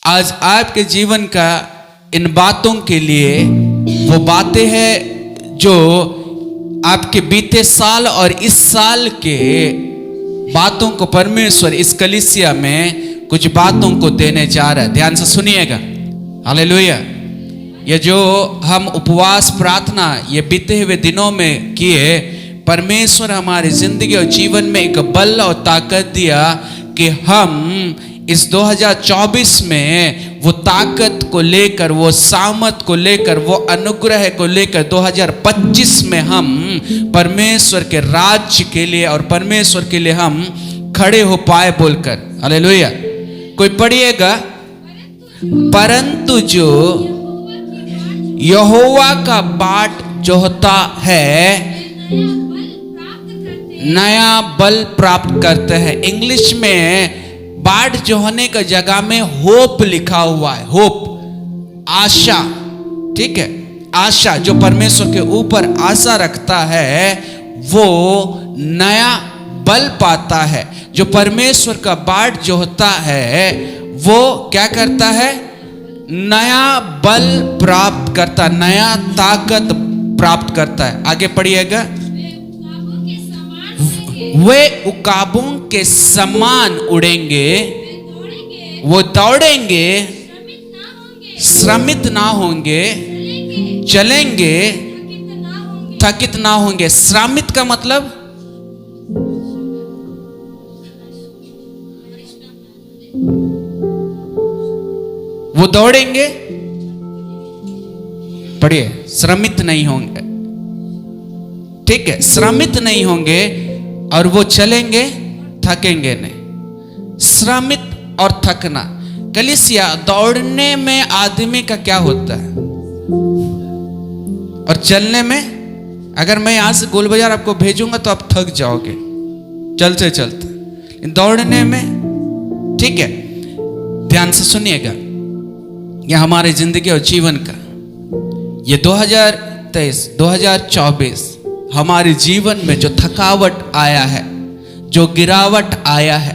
आज आपके जीवन का इन बातों के लिए वो बातें हैं जो आपके बीते साल और इस साल के बातों को परमेश्वर इस कलीसिया में कुछ बातों को देने जा रहा है। ध्यान से सुनिएगा। हालेलुया। ये जो हम उपवास प्रार्थना ये बीते हुए दिनों में किए, परमेश्वर हमारी जिंदगी और जीवन में एक बल और ताकत दिया कि हम इस 2024 में वो ताकत को लेकर, वो सामर्थ को लेकर, वो अनुग्रह को लेकर 2025 में हम परमेश्वर के राज्य के लिए और परमेश्वर के लिए हम खड़े हो पाए बोलकर। हालेलुया। कोई पढ़िएगा, परंतु जो यहोवा का बाट जोहता है नया बल प्राप्त करते हैं। इंग्लिश में बाट जोहने का जगह में होप लिखा हुआ है। होप, आशा। ठीक है, आशा। जो परमेश्वर के ऊपर आशा रखता है वो नया बल पाता है। जो परमेश्वर का बाट जोहता है वो क्या करता है? नया बल प्राप्त करता, नया ताकत प्राप्त करता है। आगे पढ़िएगा। वे उकाबों के समान उड़ेंगे, वो दौड़ेंगे, श्रमित ना होंगे, चलेंगे, थकित ना होंगे। श्रमित का मतलब वो दौड़ेंगे, पढ़िए, श्रमित नहीं होंगे। ठीक है, श्रमित नहीं होंगे और वो चलेंगे, थकेंगे नहीं। श्रमित और थकना। कलीसिया, दौड़ने में आदमी का क्या होता है और चलने में? अगर मैं यहां से गोल बाजार आपको भेजूंगा तो आप थक जाओगे चलते चलते। दौड़ने में, ठीक है, ध्यान से सुनिएगा, यह हमारे जिंदगी और जीवन का ये 2023 2024 हमारे जीवन में जो थकावट आया है, जो गिरावट आया है,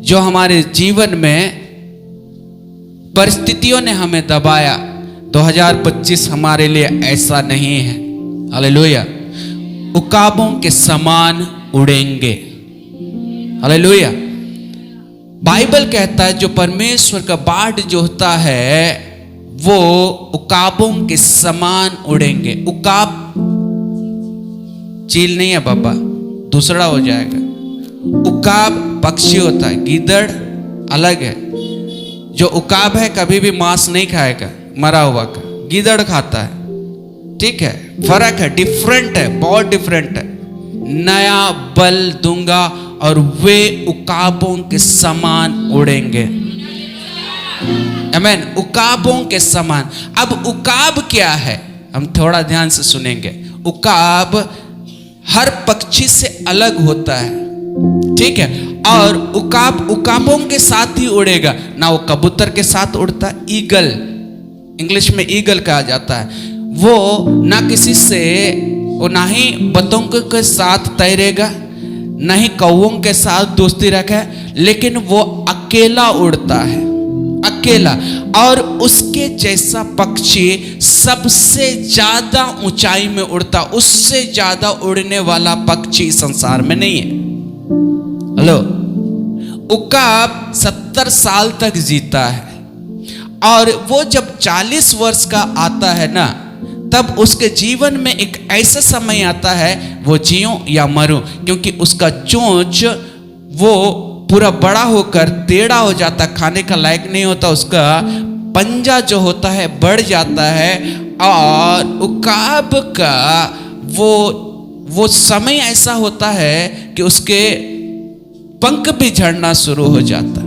जो हमारे जीवन में परिस्थितियों ने हमें दबाया, 2025 हमारे लिए ऐसा नहीं है। हालेलुया। उकाबों के समान उड़ेंगे। हालेलुया। बाइबल कहता है जो परमेश्वर का बाट जोहता है वो उकाबों के समान उड़ेंगे। उकाब चील नहीं है बाबा, दूसरा हो जाएगा। उकाब पक्षी होता है, गीदड़ अलग है। जो उकाब है कभी भी मांस नहीं खाएगा मरा हुआ का, गीदड़ खाता है। ठीक है, फर्क है, डिफरेंट है, बहुत डिफरेंट है। नया बल दूंगा और वे उकाबों के समान उड़ेंगे। आमीन। उकाबों के समान। अब उकाब क्या है हम थोड़ा ध्यान से सुनेंगे। उकाब हर पक्षी से अलग होता है। ठीक है, और उकाब उकाबों के साथ ही उड़ेगा ना। वो कबूतर के साथ उड़ता है, ईगल, इंग्लिश में ईगल कहा जाता है। वो ना किसी से, वो ना ही पतंग के साथ तैरेगा, ना ही कौवों के साथ दोस्ती रखे, लेकिन वो अकेला उड़ता है, अकेला। और उसके जैसा पक्षी सबसे ज्यादा ऊंचाई में उड़ता, उससे ज्यादा उड़ने वाला पक्षी संसार में नहीं है। हेलो। उकाब 70 साल तक जीता है और वो जब 40 वर्ष का आता है ना, तब उसके जीवन में एक ऐसा समय आता है वो जियो या मरूं, क्योंकि उसका चोंच वो पूरा बड़ा होकर टेढ़ा हो जाता, खाने का लायक नहीं होता। उसका पंजा जो होता है बढ़ जाता है और उकाब का वो समय ऐसा होता है कि उसके पंख भी झड़ना शुरू हो जाता।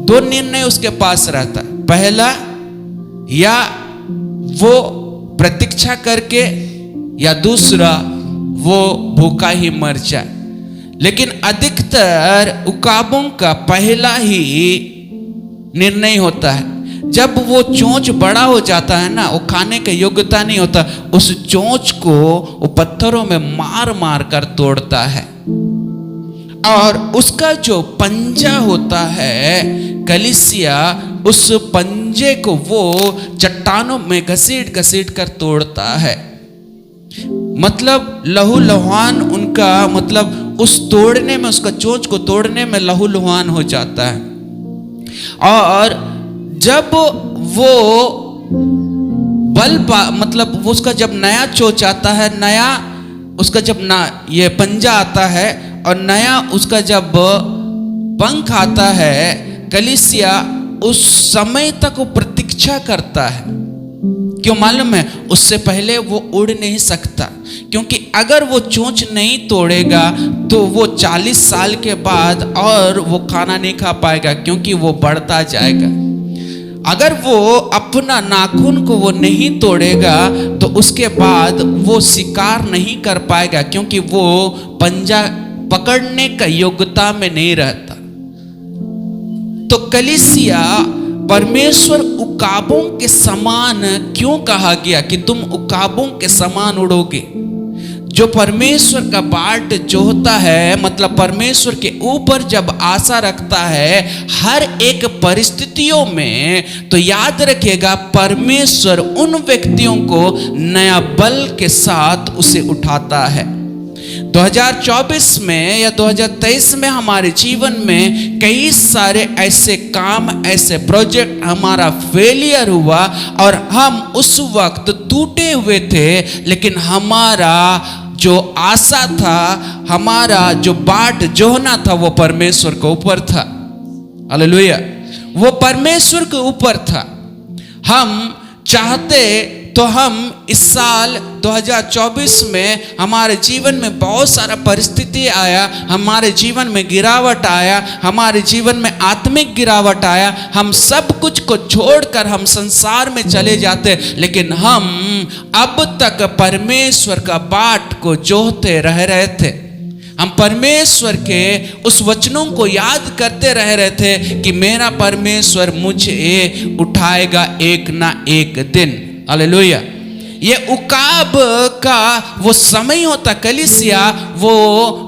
दो निर्णय उसके पास रहता, पहला या वो प्रतीक्षा करके, या दूसरा वो भूखा ही मर जाए। लेकिन अधिकतर उकाबों का पहला ही निर्णय होता है। जब वो चोंच बड़ा हो जाता है ना, वो खाने के योग्यता नहीं होता, उस चोंच को वो पत्थरों में मार मार कर तोड़ता है। और उसका जो पंजा होता है कलीसिया उस पंजे को वो चट्टानों में घसीट घसीट कर तोड़ता है। मतलब लहू लुहान उनका, मतलब उस तोड़ने में, उसका चोंच को तोड़ने में लहू लुहान हो जाता है। और जब वो मतलब वो उसका जब नया चोंच आता है, नया उसका जब ये पंजा आता है और नया उसका जब पंख आता है, कलीसिया उस समय तक वो प्रतीक्षा करता है। क्यों मालूम है? उससे पहले वो उड़ नहीं सकता, क्योंकि अगर वो चोंच नहीं तोड़ेगा तो वो 40 साल के बाद और वो खाना नहीं खा पाएगा, क्योंकि वो बढ़ता जाएगा। अगर वो अपना नाखून को वो नहीं तोड़ेगा तो उसके बाद वो शिकार नहीं कर पाएगा, क्योंकि वो पंजा पकड़ने का योग्यता में नहीं रहता। तो कलीसिया परमेश्वर उकाबों के समान क्यों कहा गया कि तुम उकाबों के समान उड़ोगे? जो परमेश्वर का बाट जोहता है, मतलब परमेश्वर के ऊपर जब आशा रखता है हर एक परिस्थितियों में, तो याद रखिएगा परमेश्वर उन व्यक्तियों को नया बल के साथ उसे उठाता है। 2024 में या 2023 में हमारे जीवन में कई सारे ऐसे काम, ऐसे प्रोजेक्ट हमारा फेलियर हुआ और हम उस वक्त टूटे हुए थे, लेकिन हमारा जो आशा था, हमारा जो बाट जोहना था, वो परमेश्वर के ऊपर था। हालेलुया, वो परमेश्वर के ऊपर था। हम चाहते तो हम इस साल 2024 में हमारे जीवन में बहुत सारा परिस्थिति आया, हमारे जीवन में गिरावट आया, हमारे जीवन में आत्मिक गिरावट आया, हम सब कुछ को छोड़कर हम संसार में चले जाते, लेकिन हम अब तक परमेश्वर का बाट को जोहते रह रहे थे। हम परमेश्वर के उस वचनों को याद करते रह रहे थे कि मेरा परमेश्वर मुझे उठाएगा एक ना एक दिन। हालेलुया। ये उकाब का वो समय होता, कलीसिया वो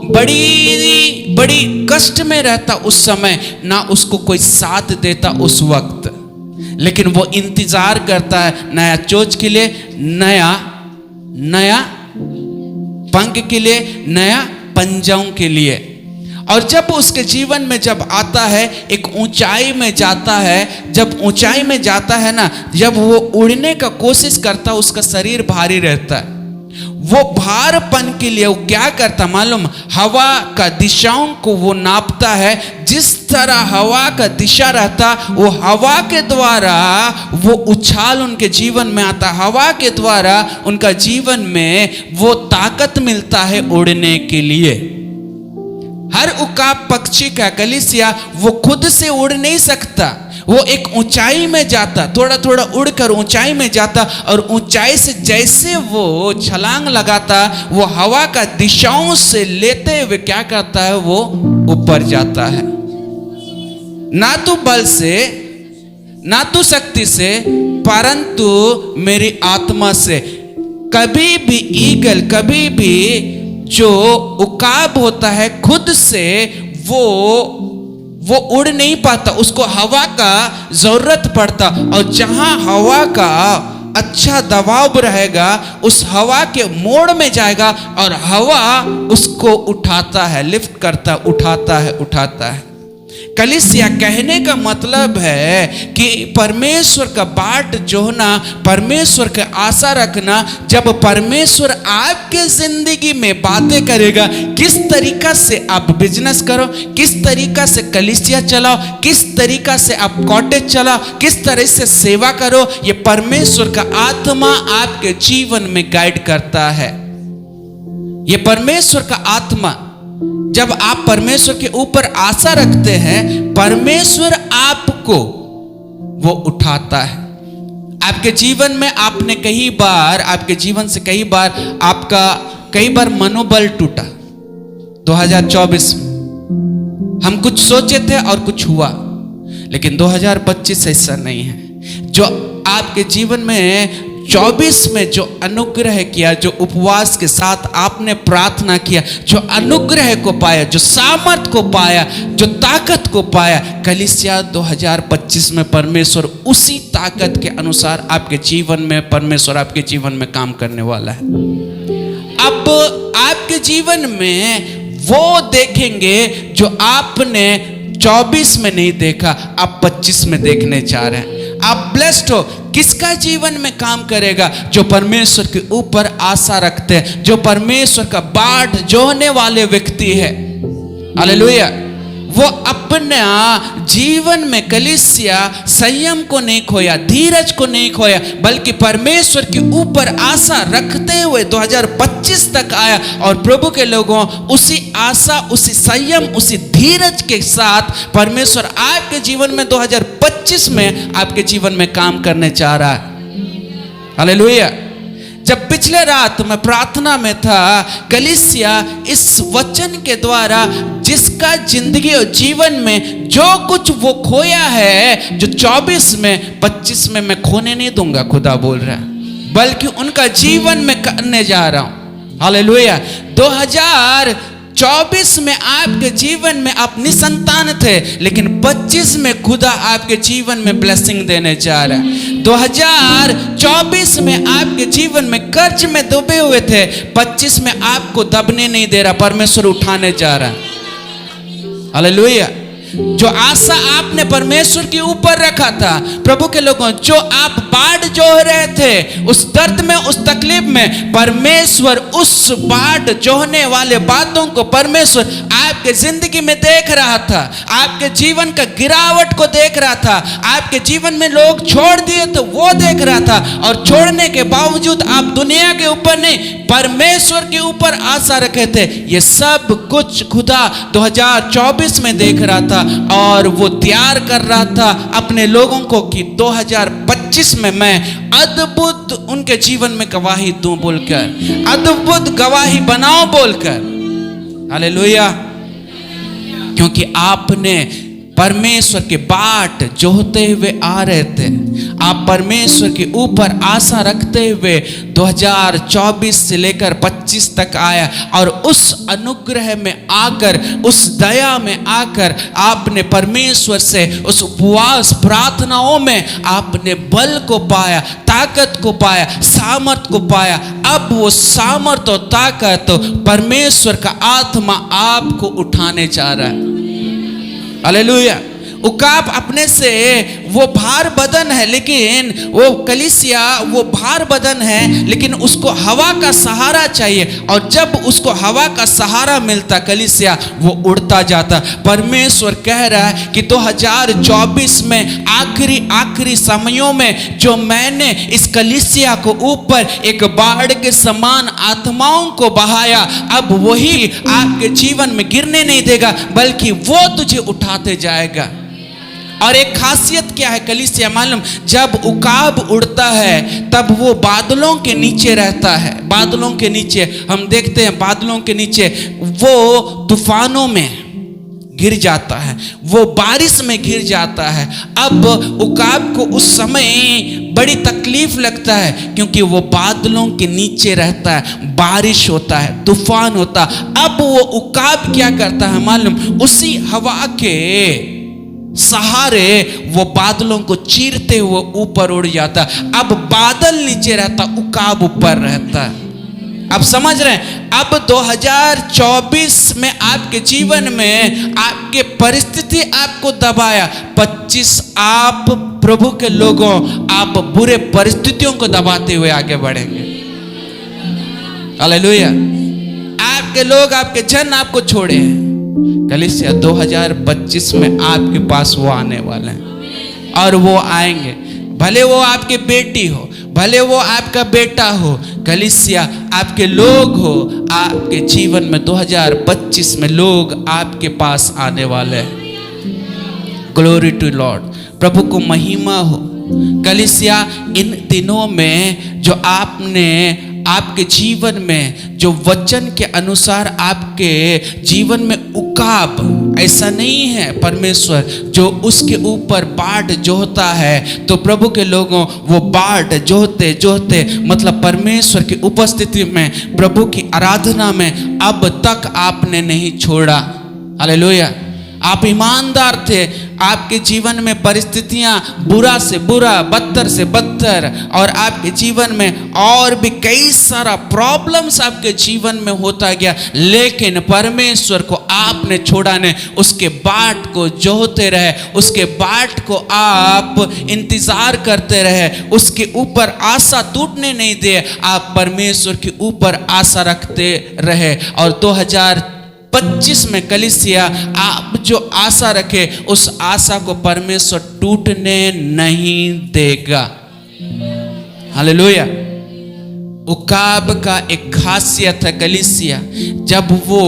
बड़ी बड़ी कष्ट में रहता उस समय, ना उसको कोई साथ देता उस वक्त, लेकिन वो इंतजार करता है नया चोंच के लिए, नया पंख के लिए, नया पंजाओं के लिए। और जब उसके जीवन में जब आता है, एक ऊंचाई में जाता है, जब ऊंचाई में जाता है ना, जब वो उड़ने का कोशिश करता है, उसका शरीर भारी रहता है। वो भारपन के लिए वो क्या करता मालूम? हवा का दिशाओं को वो नापता है। जिस तरह हवा का दिशा रहता, वो हवा के द्वारा वो उछाल उनके जीवन में आता, हवा के द्वारा उनका जीवन में वो ताकत मिलता है उड़ने के लिए। हर उकाब पक्षी का, कलीसिया वो खुद से उड़ नहीं सकता, वो एक ऊंचाई में जाता, थोड़ा थोड़ा उड़कर ऊंचाई में जाता, और ऊंचाई से जैसे वो छलांग लगाता, वो हवा का दिशाओं से लेते हुए क्या करता है, वो ऊपर जाता है। ना तो बल से, ना तो शक्ति से, परंतु मेरी आत्मा से। कभी भी ईगल, कभी भी जो उकाब होता है, खुद से वो उड़ नहीं पाता, उसको हवा का जरूरत पड़ता। और जहां हवा का अच्छा दबाव रहेगा, उस हवा के मोड़ में जाएगा और हवा उसको उठाता है, लिफ्ट करता, उठाता है। कलीसिया कहने का मतलब है कि परमेश्वर का बाट जोहना, परमेश्वर का आशा रखना। जब परमेश्वर आपके जिंदगी में बातें करेगा, किस तरीका से आप बिजनेस करो, किस तरीका से कलीसिया चलाओ, किस तरीका से आप कॉटेज चलाओ, किस तरह से सेवा करो, ये परमेश्वर का आत्मा आपके जीवन में गाइड करता है। ये परमेश्वर का आत्मा, जब आप परमेश्वर के ऊपर आशा रखते हैं, परमेश्वर आपको वो उठाता है। आपके जीवन में आपने कई बार, आपके जीवन से कई बार मनोबल टूटा। 2024 में हम कुछ सोचे थे और कुछ हुआ, लेकिन 2025 ऐसा नहीं है। जो आपके जीवन में 2024 में जो अनुग्रह किया, जो उपवास के साथ आपने प्रार्थना किया, जो अनुग्रह को पाया, जो सामर्थ को पाया, जो ताकत को पाया, कलीसिया 2025 में परमेश्वर उसी ताकत के अनुसार आपके जीवन में, परमेश्वर आपके जीवन में काम करने वाला है। अब आपके जीवन में वो देखेंगे जो आपने 24 में नहीं देखा, आप 25 में देखने जा रहे हैं। आप ब्लेस्ड हो। किसका जीवन में काम करेगा? जो परमेश्वर के ऊपर आशा रखते हैं, जो परमेश्वर का बाट जोहने वाले व्यक्ति है। हालेलुया। वो अपना जीवन में कलीसिया संयम को नहीं खोया, धीरज को नहीं खोया, बल्कि परमेश्वर के ऊपर आशा रखते हुए 2025 तक आया। और प्रभु के लोगों, उसी आशा, उसी संयम, उसी धीरज के साथ परमेश्वर आपके जीवन में 2025 में आपके जीवन में काम करने जा रहा है। हालेलुया। जब पिछले रात मैं प्रार्थना में था, कलीसिया इस वचन के द्वारा जिसका जिंदगी और जीवन में जो कुछ वो खोया है, जो 24 में 25 में मैं खोने नहीं दूंगा, खुदा बोल रहा है, बल्कि उनका जीवन में करने जा रहा हूं। हालेलुया। 2024 में आपके जीवन में आप निसंतान थे, लेकिन 25 में खुदा आपके जीवन में ब्लेसिंग देने जा रहा है। 2024 में आपके जीवन में कर्ज में डूबे हुए थे, 25 में आपको दबने नहीं दे रहा, परमेश्वर उठाने जा रहा है। हालेलुया। जो आशा आपने परमेश्वर के ऊपर रखा था, प्रभु के लोगों, जो आप बाट जोह रहे थे, उस दर्द में, उस तकलीफ में, परमेश्वर उस बाट जोहने वाले बातों को परमेश्वर आपके जिंदगी में देख रहा था। आपके जीवन का गिरावट को देख रहा था। आपके जीवन में लोग छोड़ दिए तो वो देख रहा था, और छोड़ने के बावजूद आप दुनिया के ऊपर नहीं, परमेश्वर के ऊपर आशा रखे थे। ये सब कुछ खुदा 2024 में देख रहा था, और वो तैयार कर रहा था अपने लोगों को कि 2025 में मैं अद्भुत उनके जीवन में गवाही दूं बोलकर, अद्भुत गवाही बनाओ बोलकर। हालेलुया। क्योंकि आपने परमेश्वर के बाट जोहते हुए आ रहे थे, आप परमेश्वर के ऊपर आशा रखते हुए 2024 से लेकर 25 तक आया, और उस अनुग्रह में आकर, उस दया में आकर आपने परमेश्वर से उस उपवास प्रार्थनाओं में आपने बल को पाया, ताकत को पाया, सामर्थ को पाया। अब वो सामर्थ और ताकत परमेश्वर का आत्मा आपको उठाने जा रहा है। हालेलुया। उकाब अपने से वो भार बदन है, लेकिन वो कलीसिया वो भार बदन है, लेकिन उसको हवा का सहारा चाहिए, और जब उसको हवा का सहारा मिलता कलीसिया वो उड़ता जाता। परमेश्वर कह रहा है कि 2024 में आखिरी समयों में जो मैंने इस कलीसिया को ऊपर एक बाढ़ के समान आत्माओं को बहाया, अब वही आपके जीवन में गिरने नहीं देगा, बल्कि वो तुझे उठाते जाएगा। और एक खासियत क्या है कलीसिया मालूम, जब उकाब उड़ता है तब वो बादलों के नीचे रहता है। बादलों के नीचे हम देखते हैं, बादलों के नीचे वो तूफानों में गिर जाता है, वो बारिश में गिर जाता है। अब उकाब को उस समय बड़ी तकलीफ लगता है, क्योंकि वो बादलों के नीचे रहता है, बारिश होता है, तूफान होता है। अब वो उकाब क्या करता है मालूम, उसी हवा के सहारे वो बादलों को चीरते हुए ऊपर उड़ जाता। अब बादल नीचे रहता, उकाब ऊपर रहता। अब समझ रहे हैं? अब 2024 में आपके जीवन में आपके परिस्थिति आपको दबाया, 25 आप प्रभु के लोगों, आप बुरे परिस्थितियों को दबाते हुए आगे बढ़ेंगे। हालेलुया। आपके लोग, आपके जन आपको छोड़े हैं, कलीसिया 2025 में आपके पास वो आने वाले हैं, और वो आएंगे। भले वो आपके बेटी हो, भले वो आपका बेटा हो, कलीसिया आपके लोग हो, आपके जीवन में 2025 में लोग आपके पास आने वाले हैं। Glory to Lord. प्रभु को महिमा हो। कलीसिया इन दिनों में जो आपने आपके जीवन में जो वचन के अनुसार आपके जीवन में उकाब उकाब ऐसा नहीं है परमेश्वर जो उसके ऊपर बाट जोहता है। तो प्रभु के लोगों, वो बाट जोहते जोहते मतलब परमेश्वर की उपस्थिति में, प्रभु की आराधना में अब तक आपने नहीं छोड़ा। हालेलुया। आप ईमानदार थे, आपके जीवन में परिस्थितियां बुरा से बुरा, बदतर से बदतर, और आपके जीवन में और भी कई सारा प्रॉब्लम्स आपके जीवन में होता गया, लेकिन परमेश्वर को आपने छोड़ा नहीं। उसके बाट को जोहते रहे, उसके बाट को आप इंतजार करते रहे, उसके ऊपर आशा टूटने नहीं दिए, आप परमेश्वर के ऊपर आशा रखते रहे। और 2025 में कलीसिया, आप जो आशा रखे उस आशा को परमेश्वर टूटने नहीं देगा। हालेलुया। उकाब का एक खासियत है कलीसिया, जब वो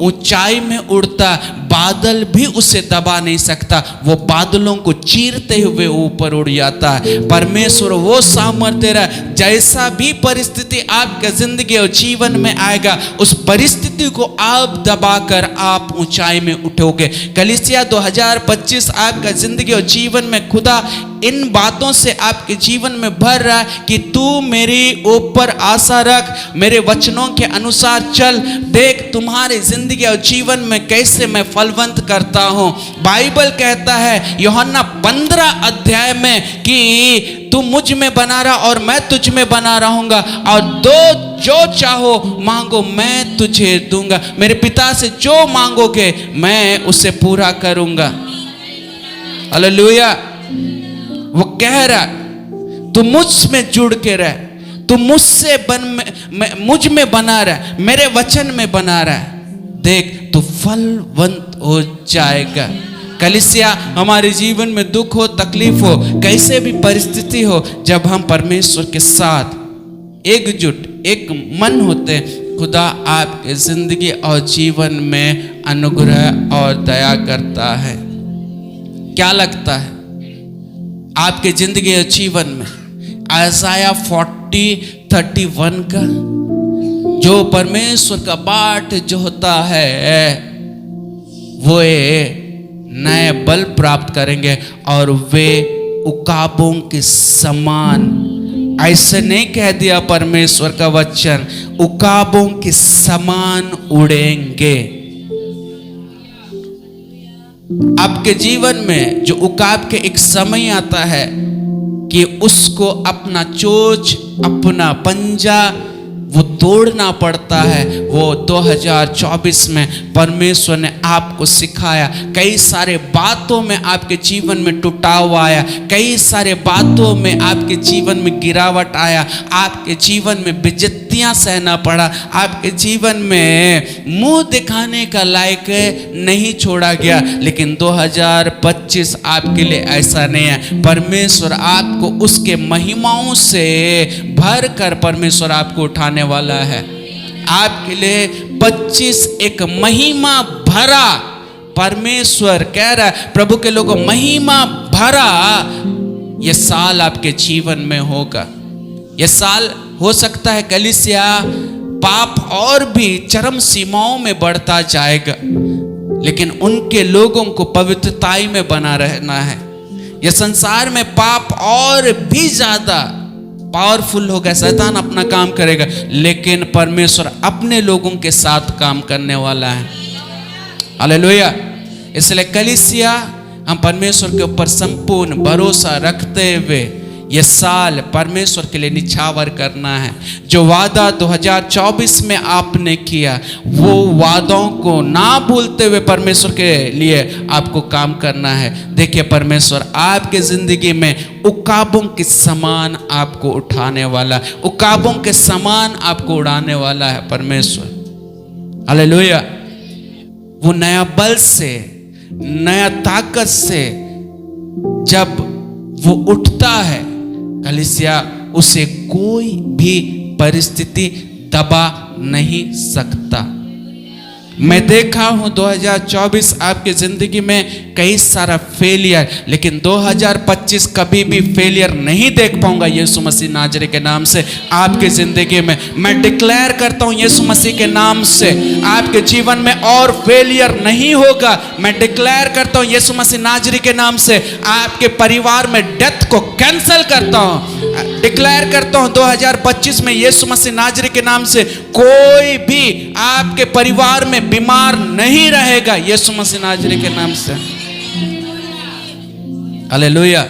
ऊंचाई में उड़ता, बादल भी उसे दबा नहीं सकता, वो बादलों को चीरते हुए ऊपर उड़ जाता है। परमेश्वर वो सामर्थ्य रहा, जैसा भी परिस्थिति आपके जिंदगी और जीवन में आएगा, उस परिस्थिति को आप दबाकर आप ऊंचाई में उठोगे। कलीसिया 2025 आपका जिंदगी और जीवन में खुदा इन बातों से आपके जीवन में भर रहा है कि तू मेरी ऊपर आशा रख, मेरे वचनों के अनुसार चल, देख तुम्हारी जिंदगी और जीवन में कैसे मैं फलवंत करता हूं। बाइबल कहता है यूहन्ना 15 अध्याय में कि तू मुझ में बना रहा और मैं तुझ में बना रहूंगा, और जो चाहो मांगो मैं तुझे दूंगा। मेरे पिता से जो मांगोगे मैं उसे पूरा करूंगा। हालेलुया। वो कह रहा तू मुझ में जुड़ के रह, तू मुझसे मुझ में बना रहा, मेरे वचन में बना रहा, देख तू फलवंत हो जाएगा। कलीसिया, हमारे जीवन में दुख हो, तकलीफ हो, कैसे भी परिस्थिति हो, जब हम परमेश्वर के साथ एकजुट एक मन होते, खुदा आपके जिंदगी और जीवन में अनुग्रह और दया करता है। क्या लगता है आपके जिंदगी और जीवन में आयसाया 40:31 का, जो परमेश्वर का बाट जो होता है वो नए बल प्राप्त करेंगे और वे उकाबों के समान, ऐसे नहीं कह दिया परमेश्वर का वचन, उकाबों के समान उड़ेंगे। आपके जीवन में जो उकाब के एक समय आता है कि उसको अपना चोंच, अपना पंजा वो तोड़ना पड़ता है, वो 2024 में परमेश्वर ने आपको सिखाया। कई सारे बातों में आपके जीवन में टुटाव आया, कई सारे बातों में आपके जीवन में गिरावट आया, आपके जीवन में बेइज्जतियां सहना पड़ा, आपके जीवन में मुंह दिखाने का लायक नहीं छोड़ा गया। लेकिन 2025 आपके लिए ऐसा नहीं है। परमेश्वर आपको उसके महिमाओं से भर कर परमेश्वर आपको उठाने वाला है। आपके लिए 25 एक महिमा भरा, परमेश्वर कह रहा है प्रभु के लोगों, महिमा भरा ये साल आपके जीवन में होगा। ये साल हो सकता है कलीसिया पाप और भी चरम सीमाओं में बढ़ता जाएगा, लेकिन उनके लोगों को पवित्रताई में बना रहना है। यह संसार में पाप और भी ज्यादा पावरफुल होगा, शैतान अपना काम करेगा, लेकिन परमेश्वर अपने लोगों के साथ काम करने वाला है। हालेलुया। इसलिए कलीसिया, हम परमेश्वर के ऊपर संपूर्ण भरोसा रखते हुए यह साल परमेश्वर के लिए निछावर करना है। जो वादा 2024 में आपने किया, वो वादों को ना भूलते हुए परमेश्वर के लिए आपको काम करना है। देखिए, परमेश्वर आपके जिंदगी में उकाबों के समान आपको उठाने वाला, उकाबों के समान आपको उड़ाने वाला है परमेश्वर। हालेलुया। वो नया बल से, नया ताकत से जब वो उठता है कलीसिया, उसे कोई भी परिस्थिति दबा नहीं सकता। मैं देखा हूं 2024 आपकी जिंदगी में कई सारा फेलियर, लेकिन 2025 कभी भी फेलियर नहीं देख पाऊंगा यीशु मसीह नाजरी के नाम से आपकी जिंदगी में। मैं डिक्लेयर करता हूं यीशु मसीह के नाम से आपके जीवन में और फेलियर नहीं होगा। मैं डिक्लेयर करता हूं यीशु मसीह नाजरी के नाम से आपके परिवार में डेथ को कैंसिल करता हूं। डिक्लेयर करता हूं 2025 में यीशु मसीह नाजरी के नाम से कोई भी आपके परिवार में बीमार नहीं रहेगा यीशु मसीह नाजरी के नाम से। हालेलुया।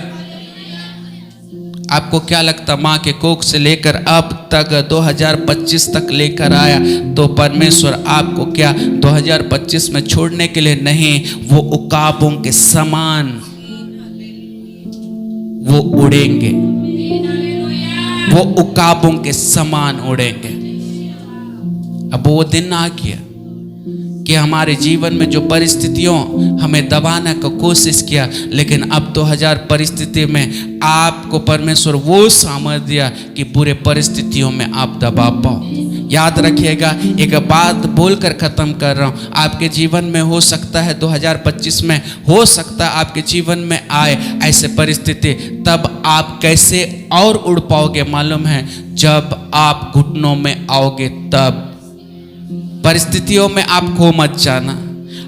आपको क्या लगता, मां के कोख से लेकर अब तक 2025 तक लेकर आया तो परमेश्वर आपको क्या 2025 में छोड़ने के लिए नहीं, वो उकाबों के समान वो उड़ेंगे, वो उकाबों के समान उड़ेंगे। अब वो दिन आ गया कि हमारे जीवन में जो परिस्थितियों हमें दबाने का कोशिश किया, लेकिन अब 2000 परिस्थिति में आपको परमेश्वर वो सामर्थ दिया कि बुरे परिस्थितियों में आप दबा पाओ। याद रखिएगा, एक बात बोलकर खत्म कर रहा हूं, आपके जीवन में हो सकता है 2025 में हो सकता है आपके जीवन में आए ऐसे परिस्थिति, तब आप कैसे और उड़ पाओगे मालूम है, जब आप घुटनों में आओगे। तब परिस्थितियों में आप खो मत जाना,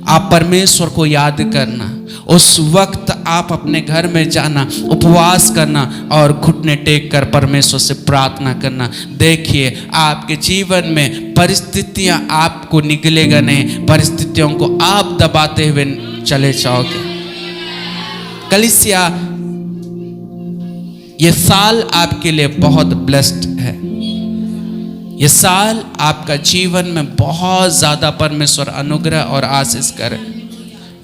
आप परमेश्वर को याद करना। उस वक्त आप अपने घर में जाना, उपवास करना और घुटने टेक कर परमेश्वर से प्रार्थना करना। देखिए आपके जीवन में परिस्थितियां आपको निगलेगा नहीं, परिस्थितियों को आप दबाते हुए चले जाओगे। कलीसिया, ये साल आपके लिए बहुत ब्लेस्ड है। ये साल आपका जीवन में बहुत ज्यादा परमेश्वर अनुग्रह और आशीष करे।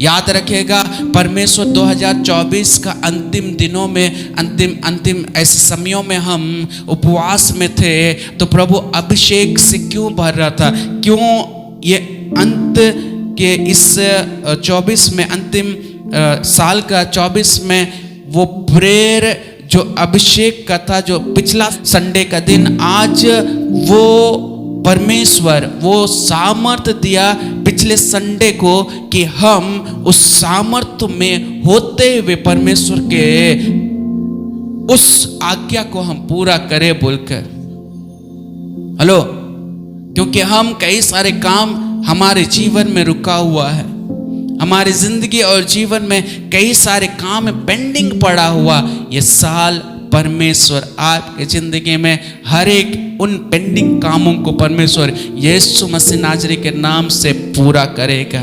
याद रखिएगा, परमेश्वर 2024 का अंतिम दिनों में, अंतिम ऐसे समयों में हम उपवास में थे, तो प्रभु अभिषेक से क्यों भर रहा था? क्यों ये अंत के इस 24 में, अंतिम साल का 24 में वो प्रेयर जो अभिषेक का था, जो पिछला संडे का दिन, आज वो परमेश्वर वो सामर्थ दिया पिछले संडे को कि हम उस सामर्थ में होते हुए परमेश्वर के उस आज्ञा को हम पूरा करें बोलकर। हेलो, क्योंकि हम कई सारे काम हमारे जीवन में रुका हुआ है, हमारी जिंदगी और जीवन में कई सारे काम पेंडिंग पड़ा हुआ। ये साल परमेश्वर आपके जिंदगी में हर एक उन पेंडिंग कामों को परमेश्वर यीशु मसीह नाजरी के नाम से पूरा करेगा।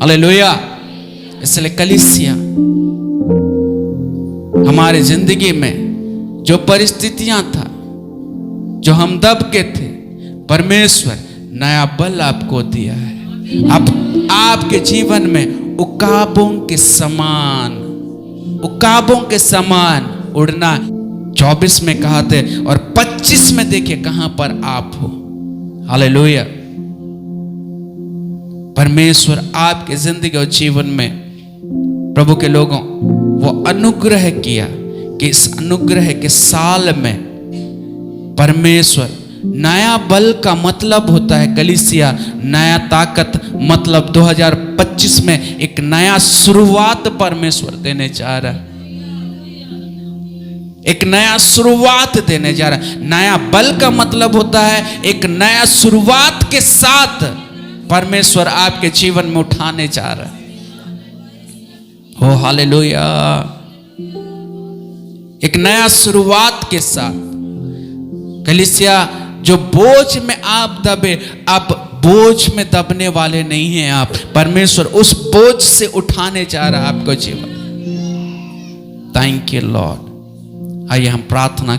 हालेलुया। इसलिए कलीसिया, हमारे जिंदगी में जो परिस्थितियां था, जो हम दब के थे, परमेश्वर नया बल आपको दिया है। अब आपके जीवन में उकाबों के समान उड़ना 24 में कहा थे, और 25 में देखिए कहां पर आप हो। हालेलुया। परमेश्वर आपके जिंदगी और जीवन में, प्रभु के लोगों, वो अनुग्रह किया कि इस अनुग्रह के साल में परमेश्वर नया बल का मतलब होता है कलीसिया, नया ताकत, मतलब 2025 में एक नया शुरुआत परमेश्वर देने जा रहा है। एक नया शुरुआत देने जा रहा है। नया बल का मतलब होता है एक नया शुरुआत के साथ परमेश्वर आपके जीवन में उठाने जा रहा है। हो हालेलुया। एक नया शुरुआत के साथ कलीसिया, जो बोझ में आप दबे, अब बोझ में दबने वाले नहीं हैं आप। परमेश्वर उस बोझ से उठाने जा रहा है आपको जीवन। Thank you Lord. आइए हम प्रार्थना